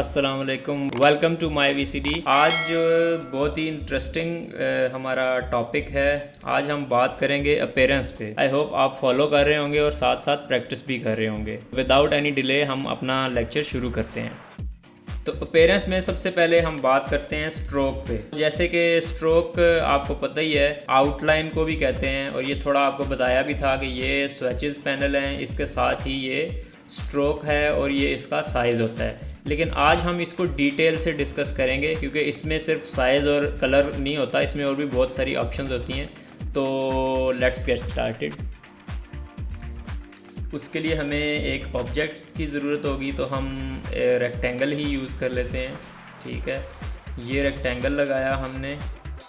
अस्सलाम वालेकुम, welcome to my VCD. आज बहुत ही इंटरेस्टिंग हमारा टॉपिक है। आज हम बात करेंगे अपीयरेंस पे। आई होप आप फॉलो कर रहे होंगे और साथ साथ प्रैक्टिस भी कर रहे होंगे। विदाउट एनी डिले हम अपना लेक्चर शुरू करते हैं। तो अपीयरेंस में सबसे पहले हम बात करते हैं स्ट्रोक पे। जैसे कि स्ट्रोक आपको पता ही है, आउटलाइन को भी कहते हैं, और ये थोड़ा आपको बताया भी था कि ये स्विचेस पैनल हैं, इसके साथ ही ये स्ट्रोक है और ये इसका साइज़ होता है। लेकिन आज हम इसको डिटेल से डिस्कस करेंगे क्योंकि इसमें सिर्फ साइज़ और कलर नहीं होता, इसमें और भी बहुत सारी ऑप्शंस होती हैं। तो लेट्स गेट स्टार्टेड। उसके लिए हमें एक ऑब्जेक्ट की ज़रूरत होगी, तो हम रेक्टेंगल ही यूज़ कर लेते हैं। ठीक है, ये रेक्टेंगल लगाया हमने।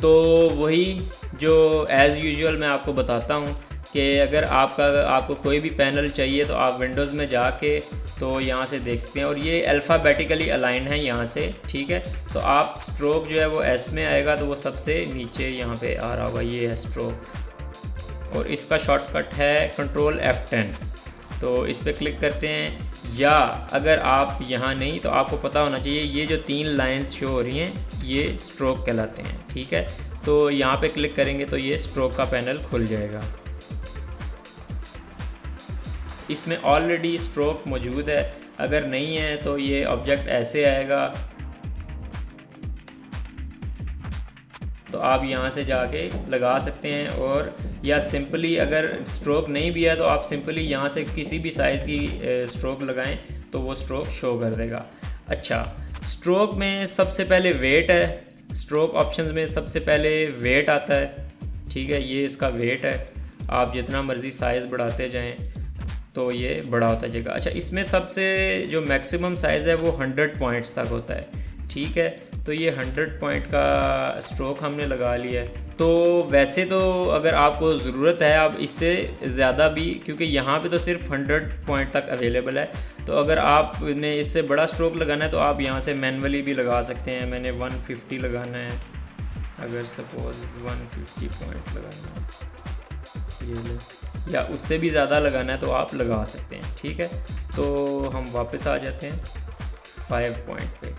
तो वही जो एज़ यूजुअल मैं आपको बताता हूँ कि अगर आपको कोई भी पैनल चाहिए तो आप विंडोज़ में जाके तो यहाँ से देख सकते हैं, और ये अल्फ़ाबेटिकली अलाइन है यहाँ से। ठीक है, तो आप स्ट्रोक जो है वो एस में आएगा, तो वो सबसे नीचे यहाँ पे आ रहा होगा, ये है स्ट्रोक। और इसका शॉर्टकट है कंट्रोल F10। तो इस पर क्लिक करते हैं, या अगर आप यहाँ नहीं तो आपको पता होना चाहिए ये जो 3 लाइंस शो हो रही हैं ये स्ट्रोक कहलाते हैं। ठीक है, तो यहाँ पे क्लिक करेंगे तो ये स्ट्रोक का पैनल खुल जाएगा। इसमें ऑलरेडी स्ट्रोक मौजूद है, अगर नहीं है तो ये ऑब्जेक्ट ऐसे आएगा। तो आप यहाँ से जाके लगा सकते हैं, और या सिंपली अगर स्ट्रोक नहीं भी है तो आप सिंपली यहाँ से किसी भी साइज़ की स्ट्रोक लगाएं तो वो स्ट्रोक शो कर देगा। अच्छा, स्ट्रोक में सबसे पहले वेट है। स्ट्रोक ऑप्शंस में सबसे पहले वेट आता है। ठीक है, ये इसका वेट है। आप जितना मर्ज़ी साइज़ बढ़ाते जाएं तो ये बड़ा होता जाएगा। अच्छा, इसमें सबसे जो मैक्सिमम साइज़ है वो 100 पॉइंट्स तक होता है। ठीक है, तो ये 100 पॉइंट का स्ट्रोक हमने लगा लिया है। तो वैसे तो अगर आपको ज़रूरत है आप इससे ज़्यादा भी, क्योंकि यहाँ पे तो सिर्फ 100 पॉइंट तक अवेलेबल है, तो अगर आपने इससे बड़ा स्ट्रोक लगाना है तो आप यहाँ से मैनुअली भी लगा सकते हैं। मैंने 150 लगाना है, अगर सपोज़ 150 पॉइंट लगाना है, ये ले, या उससे भी ज़्यादा लगाना है तो आप लगा सकते हैं। ठीक है, तो हम वापस आ जाते हैं 5 पॉइंट पे।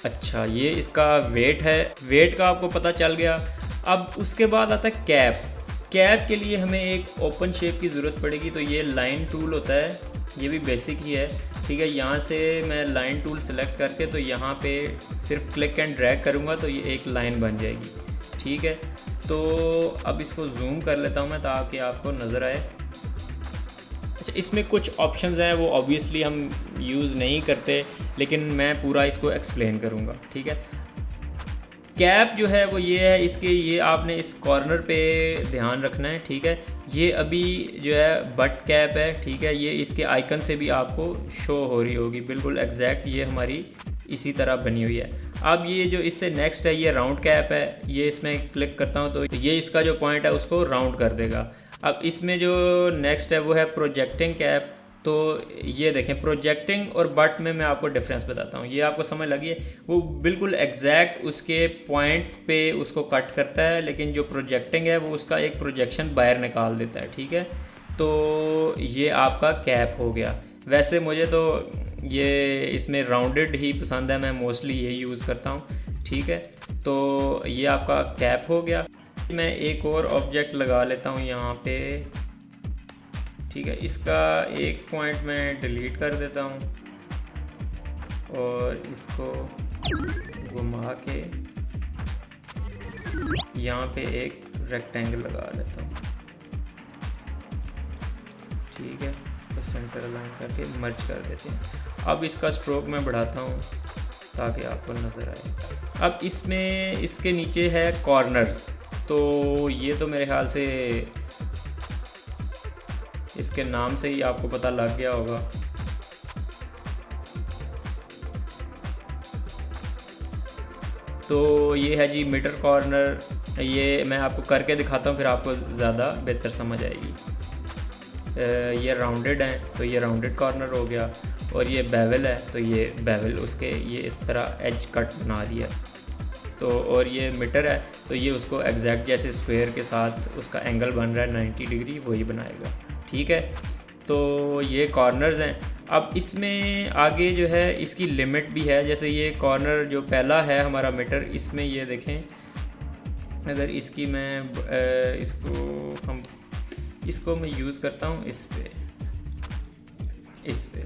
अच्छा, ये इसका वेट है। वेट का आपको पता चल गया। अब उसके बाद आता है कैप। कैप के लिए हमें एक ओपन शेप की ज़रूरत पड़ेगी, तो ये लाइन टूल होता है, ये भी बेसिक ही है। ठीक है, यहाँ से मैं लाइन टूल सेलेक्ट करके तो यहाँ पे सिर्फ क्लिक एंड ड्रैग करूँगा तो ये एक लाइन बन जाएगी। ठीक है, तो अब इसको जूम कर लेता हूँ मैं ताकि आपको नज़र आए। अच्छा, इसमें कुछ ऑप्शंस हैं वो ऑब्वियसली हम यूज़ नहीं करते, लेकिन मैं पूरा इसको एक्सप्लेन करूँगा। ठीक है, कैप जो है वो ये है, इसके ये आपने इस कॉर्नर पे ध्यान रखना है। ठीक है, ये अभी जो है बट कैप है। ठीक है, ये इसके आइकन से भी आपको शो हो रही होगी, बिल्कुल एग्जैक्ट ये हमारी इसी तरह बनी हुई है। अब ये जो इससे नेक्स्ट है ये राउंड कैप है, ये इसमें क्लिक करता हूँ तो ये इसका जो पॉइंट है उसको राउंड कर देगा। अब इसमें जो नेक्स्ट है वो है प्रोजेक्टिंग कैप। तो ये देखें, प्रोजेक्टिंग और बट में मैं आपको डिफरेंस बताता हूँ, ये आपको समझ लगी है। वो बिल्कुल एग्जैक्ट उसके पॉइंट पे उसको कट करता है, लेकिन जो प्रोजेक्टिंग है वो उसका एक प्रोजेक्शन बाहर निकाल देता है। ठीक है, तो ये आपका कैप हो गया। वैसे मुझे तो ये इसमें राउंडेड ही पसंद है, मैं मोस्टली यही यूज़ करता हूँ। ठीक है, तो ये आपका कैप हो गया। मैं एक और ऑब्जेक्ट लगा लेता हूँ यहाँ पे। ठीक है, इसका एक पॉइंट मैं डिलीट कर देता हूँ और इसको घुमा के यहाँ पे एक रेक्टेंगल लगा लेता हूँ। ठीक है, इसको सेंटर अलाइन करके मर्ज कर देते हैं। अब इसका स्ट्रोक मैं बढ़ाता हूँ ताकि आपको नज़र आए। अब इसमें इसके नीचे है कॉर्नर्स, तो ये तो मेरे ख्याल से इसके नाम से ही आपको पता लग गया होगा। तो ये है जी मिडल कॉर्नर। ये मैं आपको करके दिखाता हूँ, फिर आपको ज़्यादा बेहतर समझ आएगी। ये राउंडेड है तो ये राउंडेड कॉर्नर हो गया, और ये बेवल है तो ये बेवल उसके ये इस तरह एज कट बना दिया। तो और ये मीटर है तो ये उसको एग्जैक्ट जैसे स्क्वायर के साथ उसका एंगल बन रहा है 90 डिग्री, वही बनाएगा। ठीक है, तो ये कॉर्नर्स हैं। अब इसमें आगे जो है इसकी लिमिट भी है, जैसे ये कॉर्नर जो पहला है हमारा मीटर, इसमें ये देखें, अगर इसकी मैं इसको मैं यूज़ करता हूँ इस पे,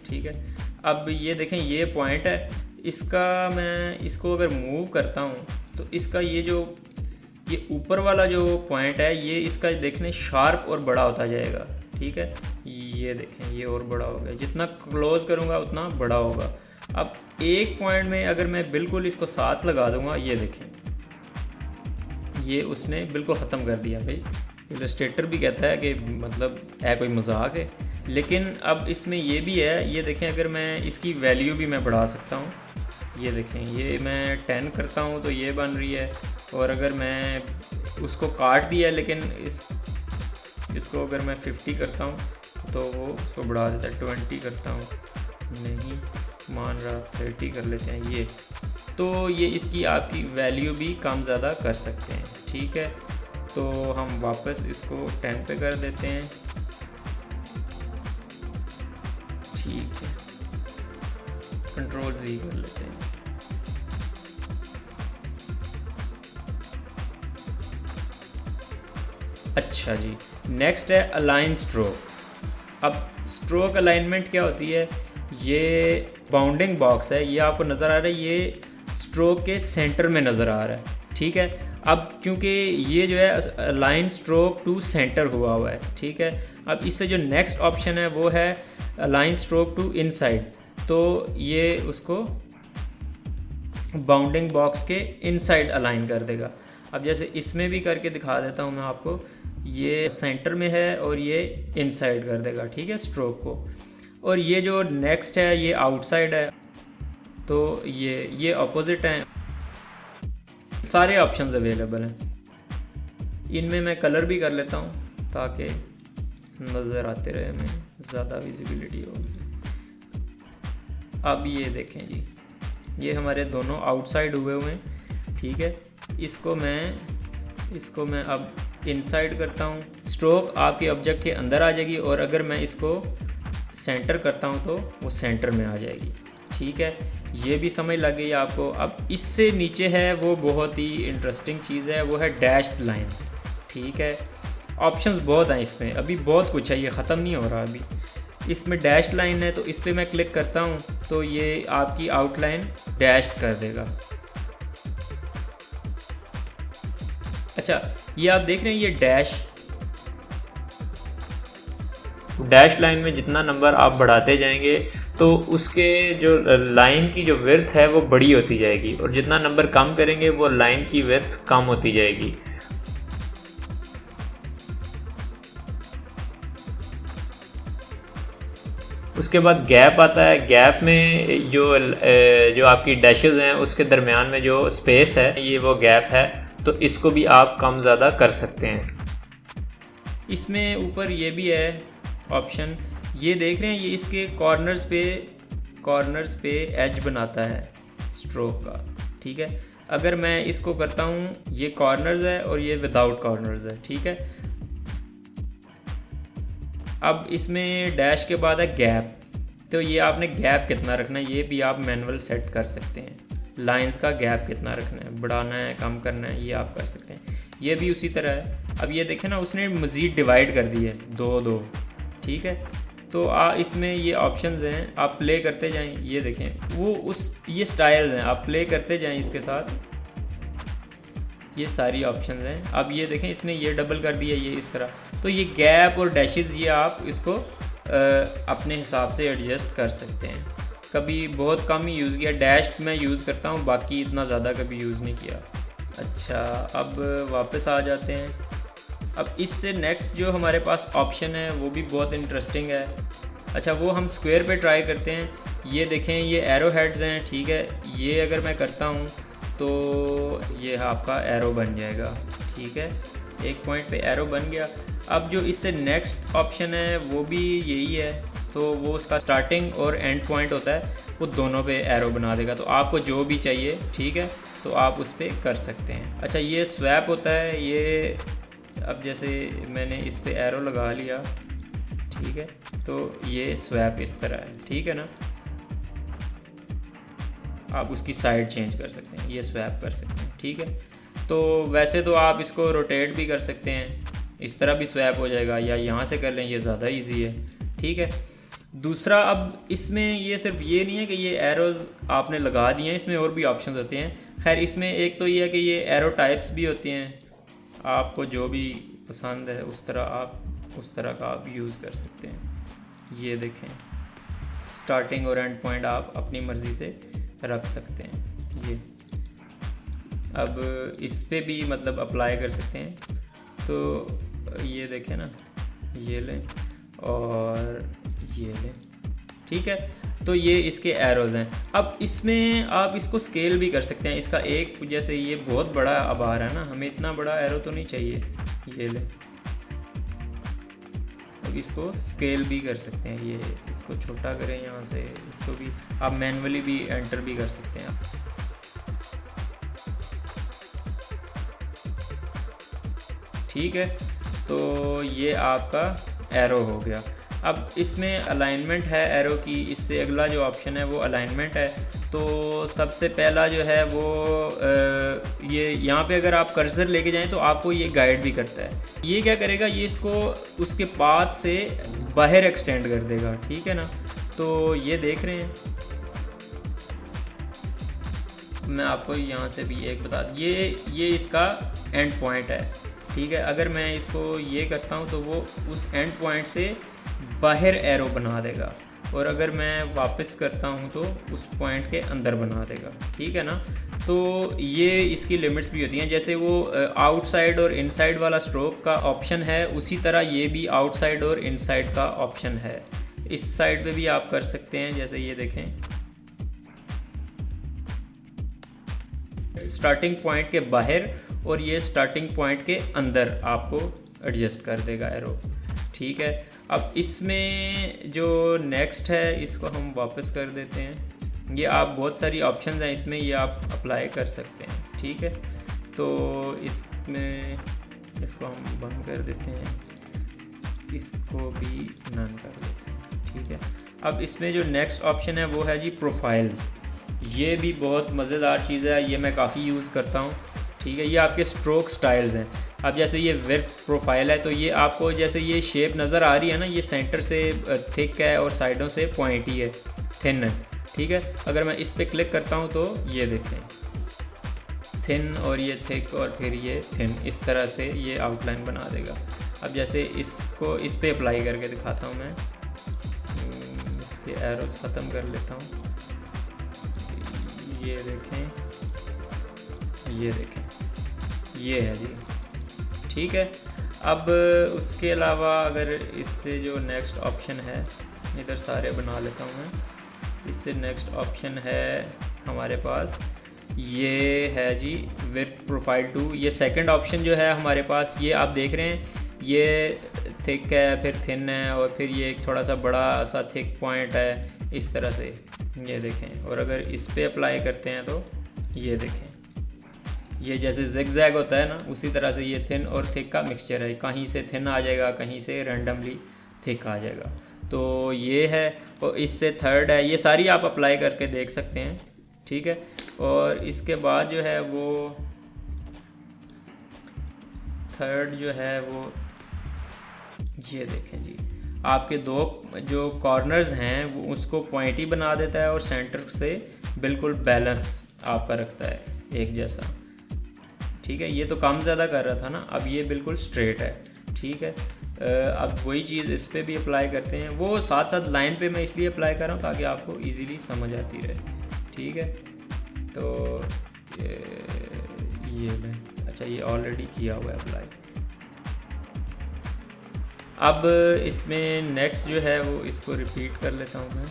ठीक है। अब ये देखें ये पॉइंट है, इसका मैं इसको अगर मूव करता हूँ तो इसका ये ऊपर वाला जो पॉइंट है ये इसका देखने शार्प और बड़ा होता जाएगा, ठीक है। ये देखें ये और बड़ा हो गया, जितना क्लोज करूँगा उतना बड़ा होगा। अब एक पॉइंट में अगर मैं बिल्कुल इसको साथ लगा दूँगा, ये देखें ये उसने बिल्कुल ख़त्म कर दिया। भाई इलस्ट्रेटर भी कहता है कि मतलब है कोई मजाक है, लेकिन अब इसमें ये भी है, ये देखें अगर मैं इसकी वैल्यू भी मैं बढ़ा सकता हूँ। ये देखें ये मैं 10 करता हूँ तो ये बन रही है, और अगर मैं उसको काट दिया लेकिन इसको अगर मैं 50 करता हूँ तो वो उसको बढ़ा देता है। 20 करता हूँ, नहीं मान रहा, 30 कर लेते हैं ये, तो ये इसकी आपकी वैल्यू भी कम ज़्यादा कर सकते हैं, ठीक है। तो हम वापस इसको 10 पे कर देते हैं, ठीक है। कंट्रोल Z कर लेते हैं। अच्छा जी, नेक्स्ट है अलाइन स्ट्रोक। अब स्ट्रोक अलाइनमेंट क्या होती है, ये बाउंडिंग बॉक्स है, ये आपको नज़र आ रहा है, ये स्ट्रोक के सेंटर में नज़र आ रहा है, ठीक है। अब क्योंकि ये जो है अलाइन स्ट्रोक टू सेंटर हुआ है, ठीक है। अब इससे जो नेक्स्ट ऑप्शन है वो है अलाइन स्ट्रोक टू इनसाइड, तो ये उसको बाउंडिंग बॉक्स के इनसाइड अलाइन कर देगा। अब जैसे इसमें भी करके दिखा देता हूँ मैं आपको, ये सेंटर में है और ये इनसाइड कर देगा, ठीक है, स्ट्रोक को। और ये जो नेक्स्ट है ये आउटसाइड है, तो ये अपोजिट हैं। सारे ऑप्शंस अवेलेबल हैं, इनमें मैं कलर भी कर लेता हूँ ताकि नज़र आते रहे, हमें ज़्यादा विजिबिलिटी हो। अब ये देखें जी, ये हमारे दोनों आउटसाइड हुए हैं, ठीक है। इसको मैं अब इनसाइड करता हूँ, स्ट्रोक आपके ऑब्जेक्ट के अंदर आ जाएगी, और अगर मैं इसको सेंटर करता हूँ तो वो सेंटर में आ जाएगी, ठीक है। ये भी समझ लग गई आपको। अब इससे नीचे है वो बहुत ही इंटरेस्टिंग चीज़ है, वो है डैश्ड लाइन, ठीक है। ऑप्शंस बहुत हैं इसमें, अभी बहुत कुछ है, ये ख़त्म नहीं हो रहा अभी। इसमें डैश्ड लाइन है तो इस पर मैं क्लिक करता हूँ तो ये आपकी आउटलाइन डैश्ड कर देगा। अच्छा, ये आप देख रहे हैं, ये डैश लाइन में जितना नंबर आप बढ़ाते जाएंगे तो उसके जो लाइन की जो विड्थ है वो बड़ी होती जाएगी, और जितना नंबर कम करेंगे वो लाइन की विड्थ कम होती जाएगी। उसके बाद गैप आता है, गैप में जो आपकी डैशेस हैं उसके दरमियान में जो स्पेस है ये वो गैप है, तो इसको भी आप कम ज़्यादा कर सकते हैं। इसमें ऊपर ये भी है ऑप्शन, ये देख रहे हैं, ये इसके कॉर्नर्स पे एज बनाता है स्ट्रोक का, ठीक है। अगर मैं इसको करता हूँ, ये कॉर्नर्स है और ये विदाउट कॉर्नर्स है, ठीक है। अब इसमें डैश के बाद है गैप, तो ये आपने गैप कितना रखना है ये भी आप मैनुअल सेट कर सकते हैं। लाइंस का गैप कितना रखना है, बढ़ाना है, कम करना है, ये आप कर सकते हैं। ये भी उसी तरह है। अब ये देखें ना, उसने मज़ीद डिवाइड कर दी है 2-2, ठीक है। तो इसमें ये ऑप्शंस हैं, आप प्ले करते जाएं। ये देखें ये स्टाइल्स हैं, आप प्ले करते जाएं इसके साथ, ये सारी ऑप्शंस हैं। अब ये देखें, इसने ये डबल कर दिया, ये इस तरह। तो ये गैप और डैशेस ये आप इसको अपने हिसाब से एडजस्ट कर सकते हैं। कभी बहुत कम ही यूज़ किया, डैश मैं यूज़ करता हूँ, बाकी इतना ज़्यादा कभी यूज़ नहीं किया। अच्छा, अब वापस आ जाते हैं। अब इससे नेक्स्ट जो हमारे पास ऑप्शन है वो भी बहुत इंटरेस्टिंग है। अच्छा, वो हम स्क्वायर पे ट्राई करते हैं। ये देखें, ये एरो हेड्स हैं, ठीक है। ये अगर मैं करता हूँ तो ये आपका एरो बन जाएगा, ठीक है। एक पॉइंट पे एरो बन गया। अब जो इससे नेक्स्ट ऑप्शन है वो भी यही है, तो वो उसका स्टार्टिंग और एंड पॉइंट होता है, वो दोनों पे एरो बना देगा। तो आपको जो भी चाहिए, ठीक है, तो आप उस पर कर सकते हैं। अच्छा, ये स्वैप होता है, ये अब जैसे मैंने इस पे एरो लगा लिया, ठीक है। तो ये स्वैप इस तरह है, ठीक है ना। आप उसकी साइड चेंज कर सकते हैं, ये स्वैप कर सकते हैं, ठीक है। तो वैसे तो आप इसको रोटेट भी कर सकते हैं, इस तरह भी स्वैप हो जाएगा, या यहाँ से कर लें, ये ज़्यादा इजी है, ठीक है। दूसरा, अब इसमें ये सिर्फ ये नहीं है कि ये एरोज़ आपने लगा दिए हैं, इसमें और भी ऑप्शन होते हैं। खैर, इसमें एक तो ये है कि ये एरो टाइप्स भी होती हैं, आपको जो भी पसंद है उस तरह का आप यूज़ कर सकते हैं। ये देखें, स्टार्टिंग और एंड पॉइंट आप अपनी मर्ज़ी से रख सकते हैं। ये अब इस पे भी मतलब अप्लाई कर सकते हैं। तो ये देखें ना, ये लें और ये लें, ठीक है। तो ये इसके एरोज़ हैं। अब इसमें आप इसको स्केल भी कर सकते हैं, इसका एक, जैसे ये बहुत बड़ा अब आ रहा है ना, हमें इतना बड़ा एरो तो नहीं चाहिए, ये लें। अब इसको स्केल भी कर सकते हैं, ये इसको छोटा करें यहाँ से, इसको भी आप मैनुअली भी एंटर भी कर सकते हैं। ठीक है, तो ये आपका एरो हो गया। अब इसमें अलाइनमेंट है एरो की, इससे अगला जो ऑप्शन है वो अलाइनमेंट है। तो सबसे पहला जो है वो ये यहाँ पे अगर आप कर्सर लेके जाएं तो आपको ये गाइड भी करता है। ये क्या करेगा, ये इसको उसके पाथ से बाहर एक्सटेंड कर देगा, ठीक है ना। तो ये देख रहे हैं, मैं आपको यहाँ से भी एक बता दूँ, ये इसका एंड पॉइंट है, ठीक है। अगर मैं इसको ये करता हूँ तो वो उस एंड पॉइंट से बाहर एरो बना देगा, और अगर मैं वापस करता हूँ तो उस पॉइंट के अंदर बना देगा, ठीक है ना। तो ये इसकी लिमिट्स भी होती हैं, जैसे वो आउटसाइड और इनसाइड वाला स्ट्रोक का ऑप्शन है, उसी तरह ये भी आउटसाइड और इनसाइड का ऑप्शन है। इस साइड पे भी आप कर सकते हैं, जैसे ये देखें, स्टार्टिंग पॉइंट के बाहर और ये स्टार्टिंग पॉइंट के अंदर आपको एडजस्ट कर देगा एरो, ठीक है। अब इसमें जो नेक्स्ट है, इसको हम वापस कर देते हैं। ये आप बहुत सारी ऑप्शंस हैं इसमें, ये आप अप्लाई कर सकते हैं, ठीक है। तो इसमें इसको हम बंद कर देते हैं, इसको भी नन कर देते हैं, ठीक है। अब इसमें जो नेक्स्ट ऑप्शन है वो है जी प्रोफाइल्स। ये भी बहुत मज़ेदार चीज़ है, ये मैं काफ़ी यूज़ करता हूँ, ठीक है। ये आपके स्ट्रोक स्टाइल्स हैं। अब जैसे ये विड्थ प्रोफाइल है, तो ये आपको जैसे ये शेप नज़र आ रही है ना, ये सेंटर से थिक है और साइडों से पॉइंटी है, थिन है, ठीक है। अगर मैं इस पर क्लिक करता हूँ तो ये देखें, थिन और ये थिक और फिर ये थिन, इस तरह से ये आउटलाइन बना देगा। अब जैसे इसको इस पर अप्लाई करके दिखाता हूँ मैं, इसके एरोस ख़त्म कर लेता हूँ। ये देखें, ये देखें, ये है जी, ठीक है। अब उसके अलावा अगर इससे जो नेक्स्ट ऑप्शन है, इधर सारे बना लेता हूँ मैं, इससे नेक्स्ट ऑप्शन है हमारे पास, ये है जी विड्थ प्रोफाइल 2। ये सेकंड ऑप्शन जो है हमारे पास, ये आप देख रहे हैं, ये थिक है, फिर थिन है, और फिर ये एक थोड़ा सा बड़ा सा थिक पॉइंट है, इस तरह से, ये देखें। और अगर इस पे अप्लाई करते हैं तो ये देखें, ये जैसे जिगजैग होता है ना, उसी तरह से ये थिन और थिक का मिक्सचर है, कहीं से थिन आ जाएगा, कहीं से रैंडमली थिक आ जाएगा। तो ये है, और इससे थर्ड है, ये सारी आप अप्लाई करके देख सकते हैं, ठीक है। और इसके बाद जो है वो थर्ड जो है वो ये देखें जी, आपके दो जो कॉर्नर्स हैं वो उसको पॉइंटी बना देता है, और सेंटर से बिल्कुल बैलेंस आपका रखता है एक जैसा, ठीक है। ये तो कम ज़्यादा कर रहा था ना, अब ये बिल्कुल स्ट्रेट है, ठीक है। अब वही चीज़ इस पर भी अप्लाई करते हैं, वो साथ साथ लाइन पे मैं इसलिए अप्लाई कर रहा हूँ ताकि आपको इजीली समझ आती रहे, ठीक है। तो ये लें, अच्छा ये ऑलरेडी किया हुआ है अप्लाई। अब इसमें नेक्स्ट जो है वो इसको रिपीट कर लेता हूँ मैं।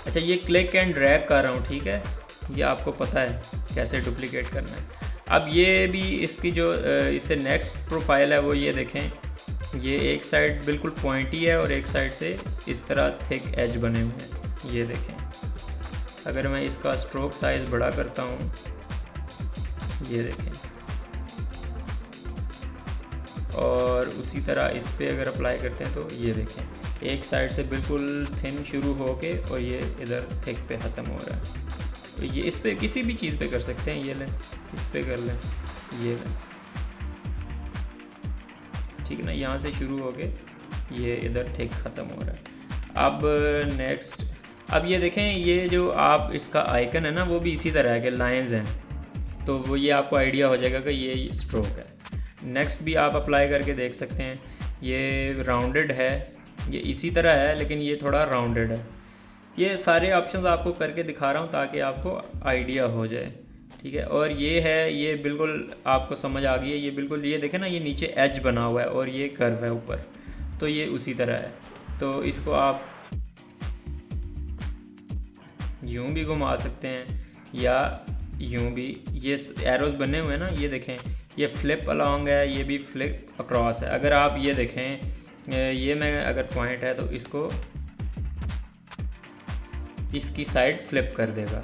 अच्छा, ये क्लिक एंड ड्रैग कर रहा हूँ, ठीक है, ये आपको पता है कैसे डुप्लीकेट करना है। अब ये भी इसकी जो इससे नेक्स्ट प्रोफाइल है वो ये देखें, ये एक साइड बिल्कुल पॉइंटी है और एक साइड से इस तरह थिक एज बने हुए हैं, ये देखें। अगर मैं इसका स्ट्रोक साइज़ बड़ा करता हूँ, ये देखें, और उसी तरह इस पे अगर अप्लाई करते हैं तो ये देखें एक साइड से बिल्कुल थिन शुरू होके और ये इधर थिक पे ख़त्म हो रहा है। तो ये इस पे किसी भी चीज़ पे कर सकते हैं, ये लें इस पे कर लें, ये लें, ठीक है ना, यहाँ से शुरू होके ये इधर थिक ख़त्म हो रहा है। अब नेक्स्ट, अब ये देखें ये जो आप इसका आइकन है ना वो भी इसी तरह है कि लाइंस हैं, तो वो ये आपको आइडिया हो जाएगा कि ये स्ट्रोक है। नेक्स्ट भी आप अप्लाई करके देख सकते हैं, ये राउंडेड है, ये इसी तरह है लेकिन ये थोड़ा राउंडेड है। ये सारे ऑप्शंस आपको करके दिखा रहा हूँ ताकि आपको आइडिया हो जाए, ठीक है। और ये है, ये बिल्कुल आपको समझ आ गई है, ये बिल्कुल ये देखें ना ये नीचे एज बना हुआ है और ये कर्व है ऊपर, तो ये उसी तरह है। तो इसको आप यूं भी घुमा सकते हैं या यूं भी, ये एरोज बने हुए हैं ना, ये देखें ये फ्लिप अलोंग है, ये भी फ्लिप अक्रॉस है। अगर आप ये देखें ये मैं अगर पॉइंट है तो इसको इसकी साइड फ्लिप कर देगा,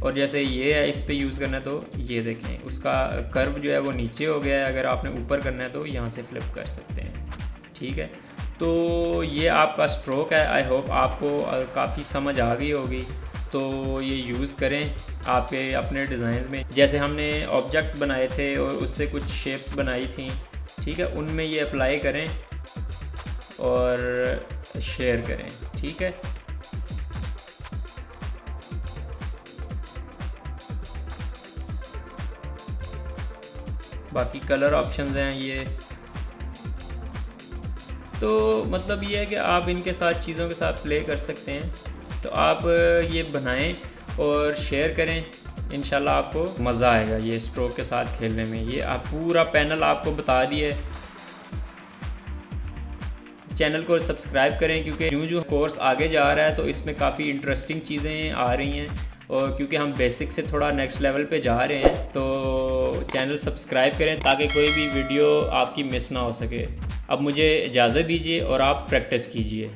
और जैसे ये है इस पे यूज़ करना है तो ये देखें उसका कर्व जो है वो नीचे हो गया है। अगर आपने ऊपर करना है तो यहाँ से फ्लिप कर सकते हैं, ठीक है। तो ये आपका स्ट्रोक है। आई होप आपको काफ़ी समझ आ गई होगी, तो ये यूज़ करें आपके अपने डिज़ाइंस में। जैसे हमने ऑब्जेक्ट बनाए थे और उससे कुछ शेप्स बनाई थी, ठीक है, उनमें ये अप्लाई करें और शेयर करें, ठीक है। बाकी कलर ऑप्शंस हैं ये, तो मतलब ये है कि आप इनके साथ चीज़ों के साथ प्ले कर सकते हैं। तो आप ये बनाएं और शेयर करें, इंशाल्लाह आपको मज़ा आएगा ये स्ट्रोक के साथ खेलने में। ये आप पूरा पैनल आपको बता दिए। चैनल को सब्सक्राइब करें क्योंकि जो कोर्स आगे जा रहा है तो इसमें काफ़ी इंटरेस्टिंग चीज़ें आ रही हैं, और क्योंकि हम बेसिक से थोड़ा नेक्स्ट लेवल पे जा रहे हैं, तो चैनल सब्सक्राइब करें ताकि कोई भी वीडियो आपकी मिस ना हो सके। अब मुझे इजाज़त दीजिए और आप प्रैक्टिस कीजिए।